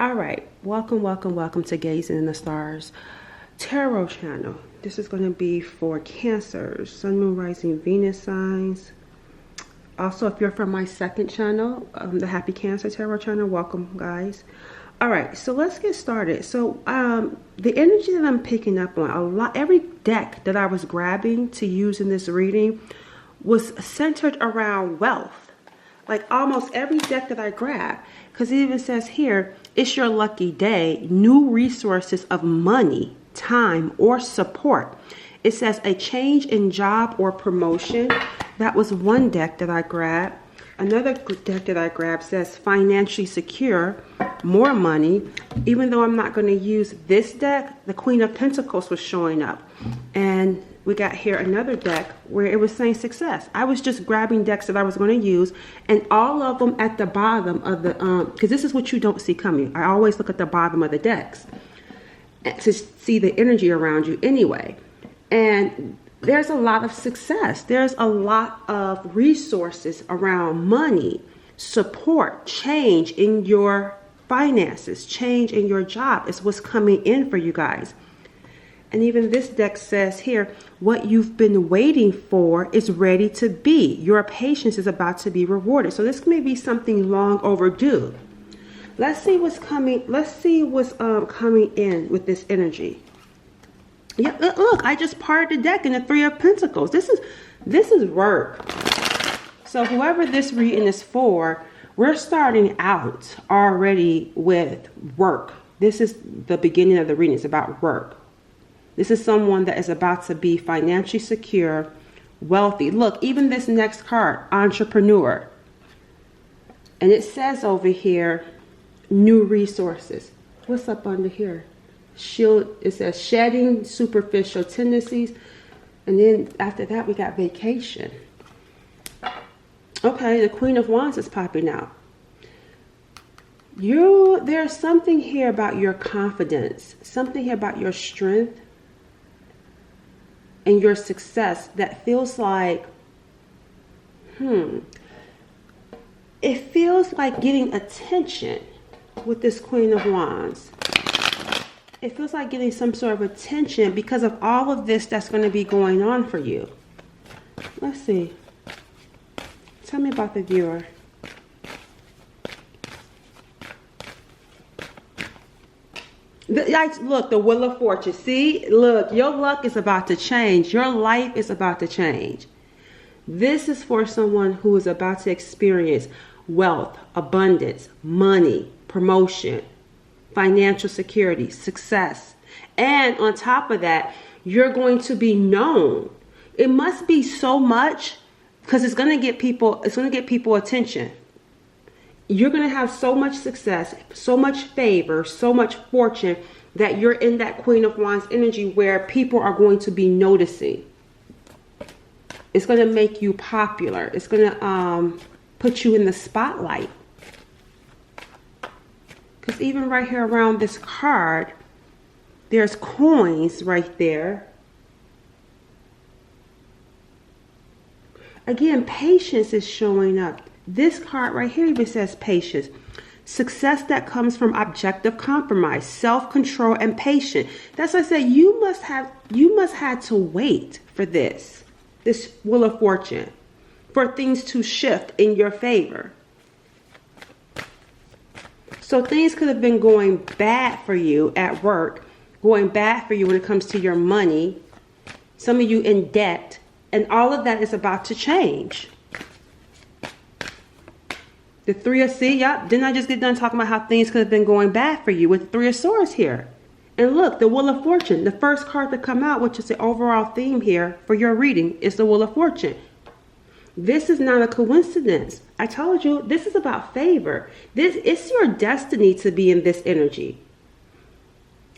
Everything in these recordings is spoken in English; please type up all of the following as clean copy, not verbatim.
All right, welcome to Gazing in the Stars Tarot channel. This is going to be for Cancers, Sun, Moon, Rising, Venus signs. Also, if you're from my second channel, the Happy Cancer Tarot channel, welcome, guys. All right, so let's get started. So, the energy that I'm picking up on, every deck that I was grabbing to use in this reading was centered around wealth. Like almost every deck that I grab, because it even says here, it's your lucky day, new resources of money, time, or support. It says a change in job or promotion. That was one deck that I grabbed. Another deck that I grabbed says financially secure, more money. Even though I'm not going to use this deck, the Queen of Pentacles was showing up. And we got here another deck where it was saying success. I was just grabbing decks that I was going to use, and all of them at the bottom of the, because this is what you don't see coming. I always look at the bottom of the decks to see the energy around you anyway. And there's a lot of success. There's a lot of resources around money, support, change in your finances, change in your job is what's coming in for you guys. And even this deck says here, what you've been waiting for is ready to be. Your patience is about to be rewarded. So this may be something long overdue. Let's see what's coming. Let's see what's coming in with this energy. Yeah, look, I just parted the deck in the Three of Pentacles. This is work. So whoever this reading is for, we're starting out already with work. This is the beginning of the reading. It's about work. This is someone that is about to be financially secure, wealthy. Look, even this next card, entrepreneur. And it says over here, new resources. What's up under here? Shield. It says shedding superficial tendencies. And then after that, we got vacation. Okay, the Queen of Wands is popping out. There's something here about your confidence. Something here about your strength and your success that feels like, it feels like getting attention with this Queen of Wands. It feels like getting some sort of attention because of all of this that's going to be going on for you. Let's see. Tell me about the viewer. Look, the Wheel of Fortune. See, look, your luck is about to change. Your life is about to change. This is for someone who is about to experience wealth, abundance, money, promotion, financial security, success. And on top of that, you're going to be known. It must be so much because it's going to get people attention. You're going to have so much success, so much favor, so much fortune that you're in that Queen of Wands energy where people are going to be noticing. It's going to make you popular. It's going to put you in the spotlight. Because even right here around this card, there's coins right there. Again, patience is showing up. This card right here even says patience. Success that comes from objective compromise, self-control, and patience. That's why I say you must have to wait for this Wheel of Fortune, for things to shift in your favor. So things could have been going bad for you at work, going bad for you when it comes to your money. Some of you in debt, and all of that is about to change. The Three of Swords, yep. Didn't I just get done talking about how things could have been going bad for you with the Three of Swords here? And look, the Wheel of Fortune. The first card to come out, which is the overall theme here for your reading, is the Wheel of Fortune. This is not a coincidence. I told you, this is about favor. It's your destiny to be in this energy.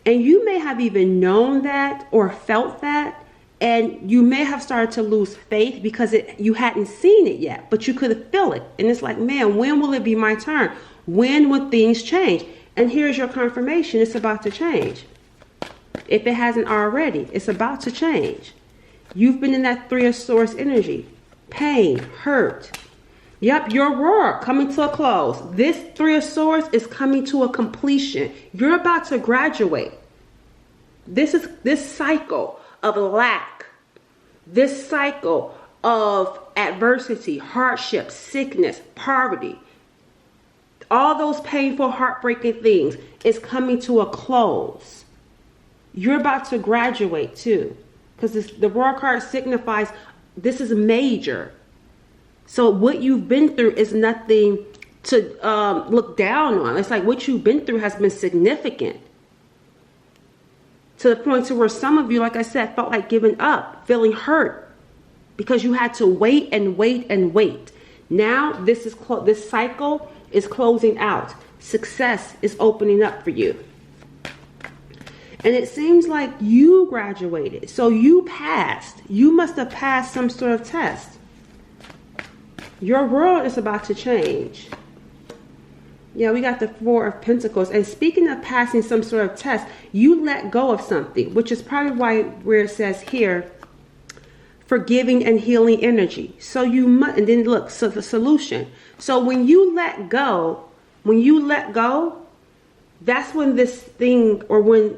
And you may have even known that or felt that. And you may have started to lose faith because you hadn't seen it yet, but you could feel it. And it's like, man, when will it be my turn? When will things change? And here's your confirmation. It's about to change. If it hasn't already, it's about to change. You've been in that Three of Swords energy. Pain, hurt, Yep, your work coming to a close. This Three of Swords is coming to a completion. You're about to graduate. This cycle of lack, this cycle of adversity, hardship, sickness, poverty, all those painful, heartbreaking things is coming to a close. You're about to graduate too, because the World card signifies this is major. So what you've been through is nothing to look down on. It's like what you've been through has been significant. To the point to where some of you, like I said, felt like giving up, feeling hurt. Because you had to wait and wait and wait. Now this cycle is closing out. Success is opening up for you. And it seems like you graduated. So you passed. You must have passed some sort of test. Your world is about to change. Yeah, we got the Four of Pentacles. And speaking of passing some sort of test, you let go of something, which is probably why where it says here, forgiving and healing energy. So you must, and then look, so the solution. So when you let go, that's when this thing, or when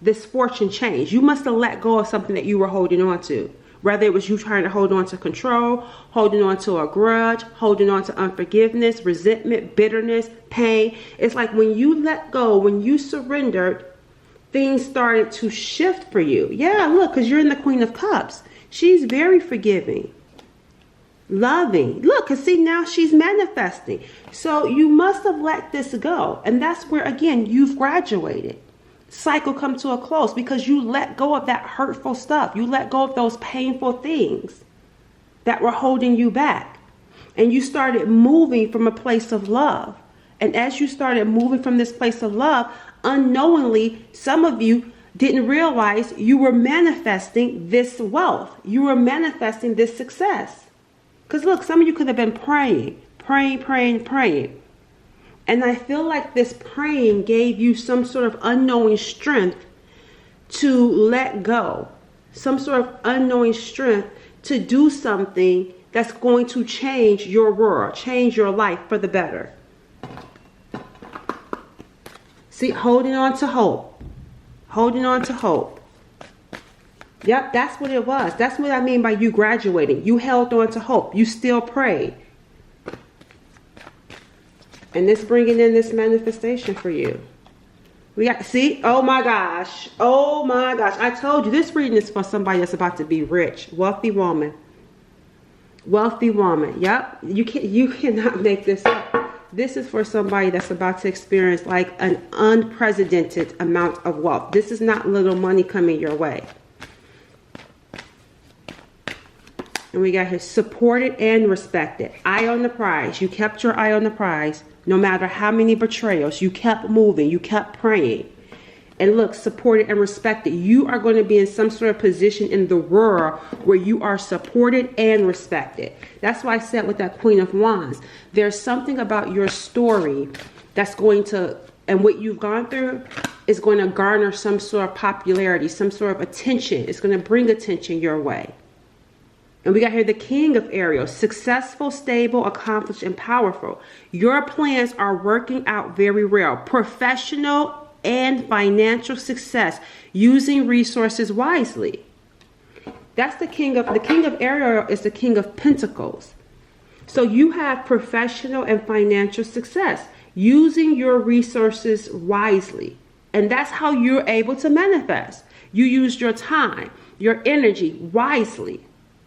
this fortune changed. You must have let go of something that you were holding on to. Whether it was you trying to hold on to control, holding on to a grudge, holding on to unforgiveness, resentment, bitterness, pain. It's like when you let go, when you surrendered, things started to shift for you. Yeah, look, because you're in the Queen of Cups. She's very forgiving, loving. Look, because see, now she's manifesting. So you must have let this go. And that's where, again, you've graduated. Cycle come to a close because you let go of that hurtful stuff. You let go of those painful things that were holding you back. And you started moving from a place of love. And as you started moving from this place of love, unknowingly, some of you didn't realize you were manifesting this wealth. You were manifesting this success. Because look, some of you could have been praying. And I feel like this praying gave you some sort of unknowing strength to let go. Some sort of unknowing strength to do something that's going to change your world, change your life for the better. See, holding on to hope. Holding on to hope. Yep, that's what it was. That's what I mean by you graduating. You held on to hope. You still prayed. And this bringing in this manifestation for you. We got, see, oh my gosh. I told you this reading is for somebody that's about to be rich. Wealthy woman. Yep. You cannot make this up. This is for somebody that's about to experience like an unprecedented amount of wealth. This is not little money coming your way. And we got here, supported and respected. Eye on the prize. You kept your eye on the prize. No matter how many betrayals, you kept moving. You kept praying. And look, supported and respected. You are going to be in some sort of position in the world where you are supported and respected. That's why I said with that Queen of Wands, there's something about your story that's going to, and what you've gone through is going to garner some sort of popularity, some sort of attention. It's going to bring attention your way. And we got here the King of Ariels, successful, stable, accomplished, and powerful. Your plans are working out very well. Professional and financial success, using resources wisely. That's the King of Ariel is the King of Pentacles. So you have professional and financial success, using your resources wisely. And that's how you're able to manifest. You used your time, your energy wisely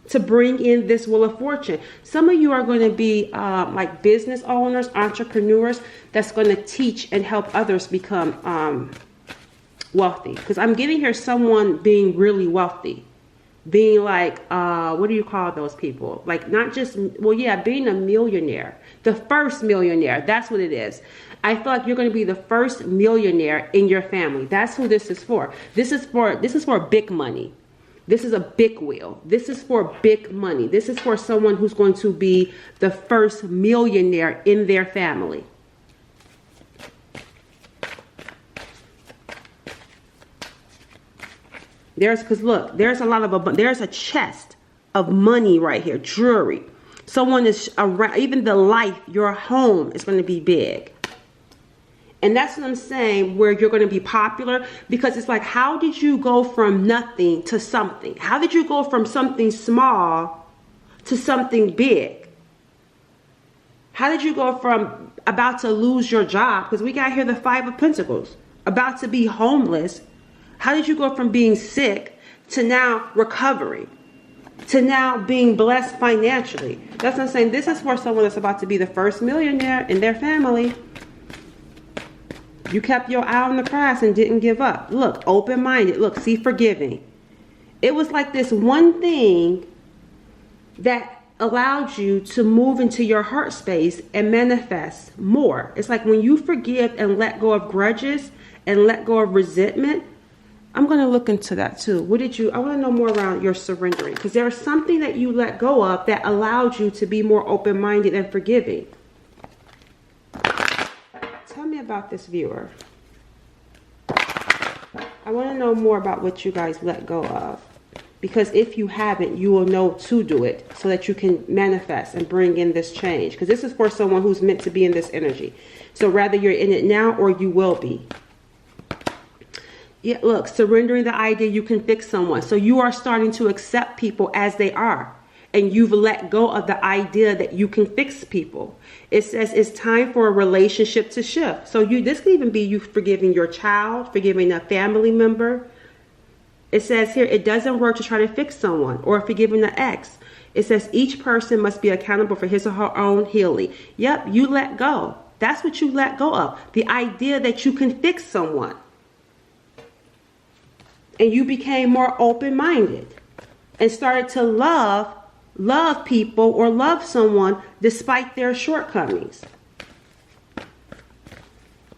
to bring in this Wheel of Fortune. Some of you are going to be like business owners, entrepreneurs that's going to teach and help others become wealthy. Because I'm getting here someone being really wealthy. Being like, what do you call those people? Like not just, well, yeah, being a millionaire. The first millionaire, that's what it is. I feel like you're going to be the first millionaire in your family. That's who this is for. This is for big money. This is a big wheel. This is for big money. This is for someone who's going to be the first millionaire in their family. Because look, there's a chest of money right here, jewelry. Someone is around, even the life, your home is going to be big. And that's what I'm saying, where you're going to be popular, because it's like, how did you go from nothing to something? How did you go from something small to something big? How did you go from about to lose your job, because we got here the Five of Pentacles, about to be homeless? How did you go from being sick to now recovering, to now being blessed financially? That's what I'm saying. This is for someone that's about to be the first millionaire in their family. You kept your eye on the prize and didn't give up. Look, open-minded. Look, see, forgiving. It was like this one thing that allowed you to move into your heart space and manifest more. It's like when you forgive and let go of grudges and let go of resentment. I'm going to look into that too. I want to know more around your surrendering, because there's something that you let go of that allowed you to be more open-minded and forgiving. Tell me about this viewer. I want to know more about what you guys let go of. Because if you haven't, you will know to do it so that you can manifest and bring in this change. Because this is for someone who's meant to be in this energy. So rather you're in it now or you will be. Yeah, look, surrendering the idea you can fix someone. So you are starting to accept people as they are. And you've let go of the idea that you can fix people. It says it's time for a relationship to shift. So this could even be you forgiving your child, forgiving a family member. It says here, it doesn't work to try to fix someone, or forgiving the ex. It says each person must be accountable for his or her own healing. Yep, you let go. That's what you let go of. The idea that you can fix someone. And you became more open-minded and started to love people or love someone despite their shortcomings.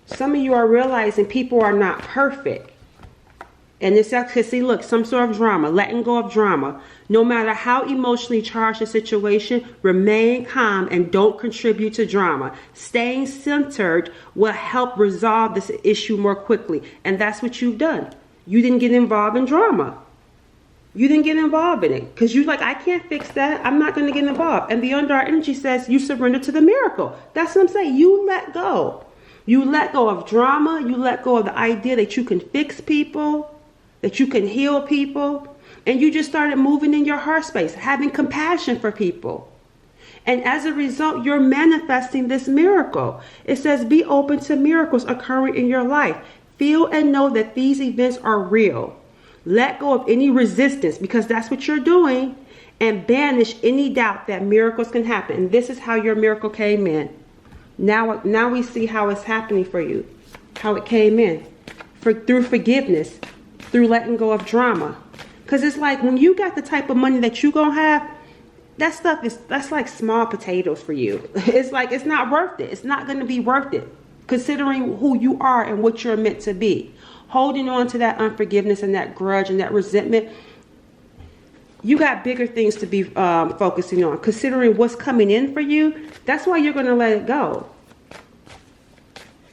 Some of you are realizing people are not perfect. And this, see, look, some sort of drama, letting go of drama. No matter how emotionally charged the situation, remain calm and don't contribute to drama. Staying centered will help resolve this issue more quickly. And that's what you've done. You didn't get involved in drama. You didn't get involved in it because you're like, I can't fix that. I'm not going to get involved. And the Underdark energy says you surrender to the miracle. That's what I'm saying. You let go. You let go of drama. You let go of the idea that you can fix people, that you can heal people. And you just started moving in your heart space, having compassion for people. And as a result, you're manifesting this miracle. It says be open to miracles occurring in your life. Feel and know that these events are real. Let go of any resistance, because that's what you're doing, and banish any doubt that miracles can happen. And this is how your miracle came in. Now we see how it's happening for you, how it came in, through forgiveness, through letting go of drama. Because it's like when you got the type of money that you're going to have, that's like small potatoes for you. It's like it's not worth it. It's not going to be worth it, considering who you are and what you're meant to be. Holding on to that unforgiveness and that grudge and that resentment, you got bigger things to be focusing on. Considering what's coming in for you, that's why you're going to let it go.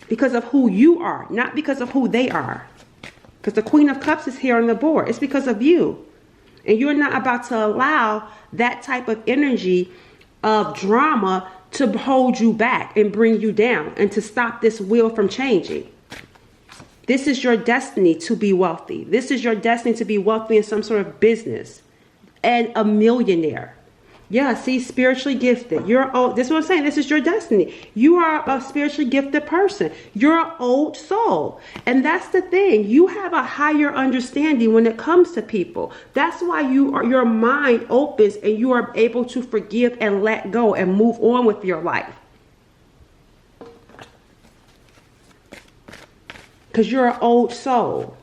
Because of who you are, not because of who they are. Because the Queen of Cups is here on the board. It's because of you. And you're not about to allow that type of energy of drama to hold you back and bring you down and to stop this wheel from changing. This is your destiny to be wealthy. This is your destiny to be wealthy in some sort of business and a millionaire. Yeah, see, spiritually gifted. This is what I'm saying. This is your destiny. You are a spiritually gifted person. You're an old soul. And that's the thing. You have a higher understanding when it comes to people. That's why your mind opens and you are able to forgive and let go and move on with your life. Because you're an old soul.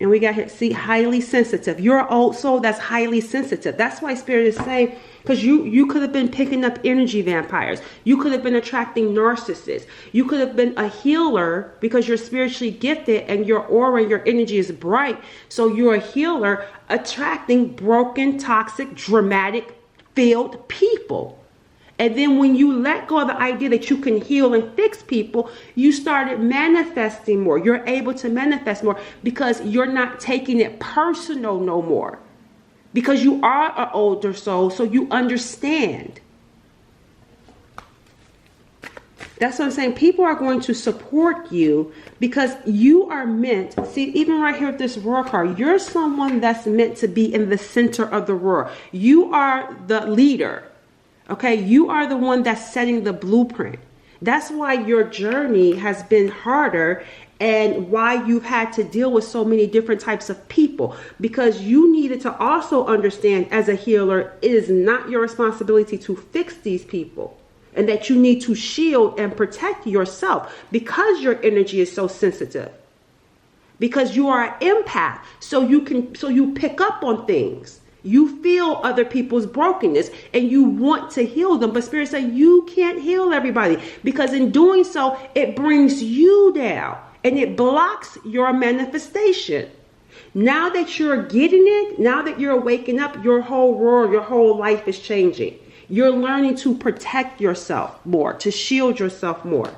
And we got here, see, highly sensitive. You're an old soul that's highly sensitive. That's why Spirit is saying, because you could have been picking up energy vampires. You could have been attracting narcissists. You could have been a healer because you're spiritually gifted and your aura and your energy is bright. So you're a healer attracting broken, toxic, dramatic, failed people. And then when you let go of the idea that you can heal and fix people, you started manifesting more. You're able to manifest more because you're not taking it personal no more. because you are an older soul, so you understand. That's what I'm saying. People are going to support you because you are meant, see, even right here with this roar card, you're someone that's meant to be in the center of the roar. You are the leader, okay? You are the one that's setting the blueprint. That's why your journey has been harder and why you've had to deal with so many different types of people, because you needed to also understand as a healer, it is not your responsibility to fix these people, and that you need to shield and protect yourself because your energy is so sensitive, because you are an empath. So you pick up on things. You feel other people's brokenness and you want to heal them. But Spirit said you can't heal everybody, because in doing so, it brings you down and it blocks your manifestation. Now that you're getting it, now that you're waking up, your whole world, your whole life is changing. You're learning to protect yourself more, to shield yourself more.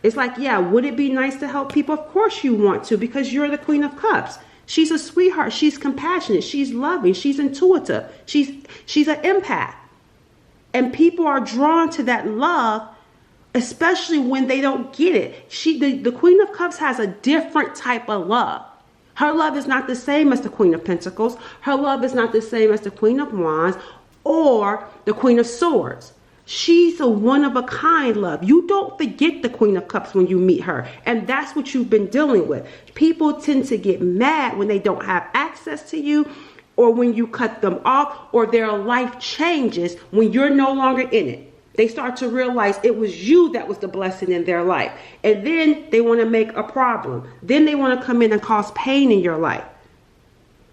It's like, yeah, would it be nice to help people? Of course you want to, because you're the Queen of Cups. She's a sweetheart. She's compassionate. She's loving. She's intuitive. She's an empath. And people are drawn to that love, especially when they don't get it. The Queen of Cups has a different type of love. Her love is not the same as the Queen of Pentacles. Her love is not the same as the Queen of Wands or the Queen of Swords. She's a one-of-a-kind love. You don't forget the Queen of Cups when you meet her. And that's what you've been dealing with. People tend to get mad when they don't have access to you, or when you cut them off, or their life changes when you're no longer in it. They start to realize it was you that was the blessing in their life. And then they want to make a problem. Then they want to come in and cause pain in your life.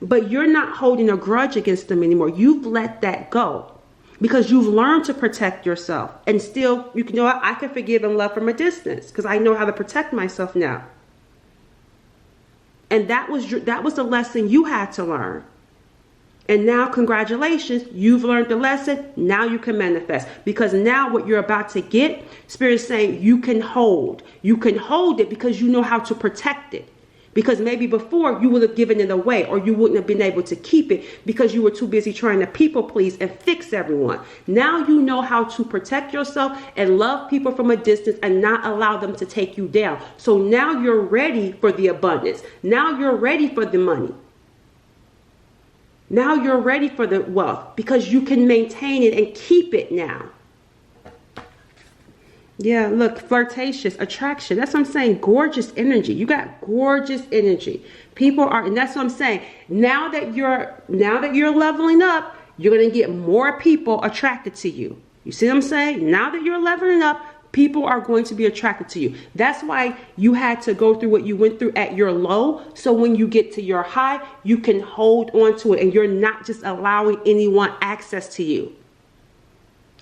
But you're not holding a grudge against them anymore. You've let that go, because you've learned to protect yourself. And still, you know what? I can forgive and love from a distance, because I know how to protect myself now. And that was the lesson you had to learn. And now, congratulations, you've learned the lesson. Now you can manifest, because now what you're about to get, Spirit is saying you can hold. You can hold it because you know how to protect it. Because maybe before you would have given it away, or you wouldn't have been able to keep it because you were too busy trying to people please and fix everyone. Now you know how to protect yourself and love people from a distance and not allow them to take you down. So now you're ready for the abundance. Now you're ready for the money. Now you're ready for the wealth, because you can maintain it and keep it now. Yeah, look, flirtatious, attraction. That's what I'm saying. Gorgeous energy. You got gorgeous energy. People are, and that's what I'm saying. Now that you're leveling up, you're going to get more people attracted to you. You see what I'm saying? Now that you're leveling up, people are going to be attracted to you. That's why you had to go through what you went through at your low. So when you get to your high, you can hold on to it, and you're not just allowing anyone access to you.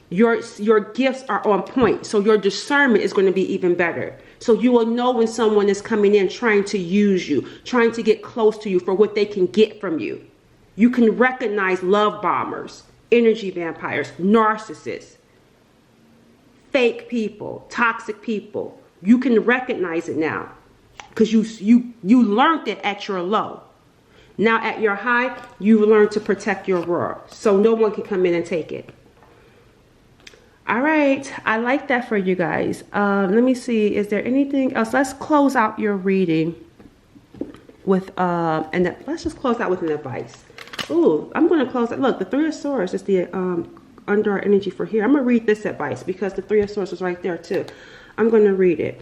Your gifts are on point, so your discernment is going to be even better. So you will know when someone is coming in trying to use you, trying to get close to you for what they can get from you. You can recognize love bombers, energy vampires, narcissists, fake people, toxic people. You can recognize it now, because you learned it at your low. Now at your high, you learn to protect your world, so no one can come in and take it. All right, I like that for you guys. Let me see, is there anything else? Let's close out your reading with and let's just close out with an advice. Ooh, I'm going to close it. Look, the Three of Swords is the under our energy for here. I'm going to read this advice because the Three of Swords is right there too. I'm going to read it.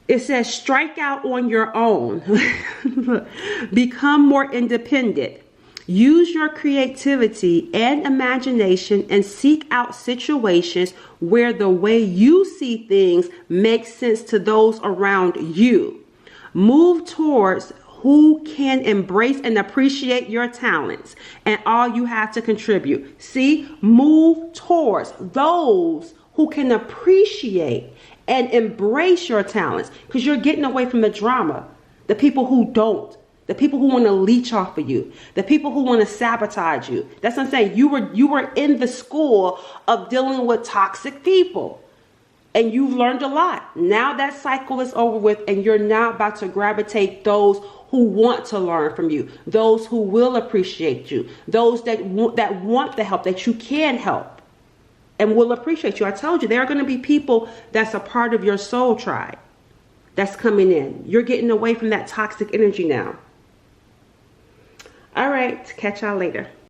It says, strike out on your own. Become more independent. Use your creativity and imagination and seek out situations where the way you see things makes sense to those around you. Move towards who can embrace and appreciate your talents and all you have to contribute. See, move towards those who can appreciate and embrace your talents, because you're getting away from the drama, the people who don't. The people who want to leech off of you. The people who want to sabotage you. That's what I'm saying. You were in the school of dealing with toxic people. And you've learned a lot. Now that cycle is over with, and you're now about to gravitate those who want to learn from you, those who will appreciate you, those that want the help, that you can help and will appreciate you. I told you, there are going to be people that's a part of your soul tribe that's coming in. You're getting away from that toxic energy now. All right, catch y'all later.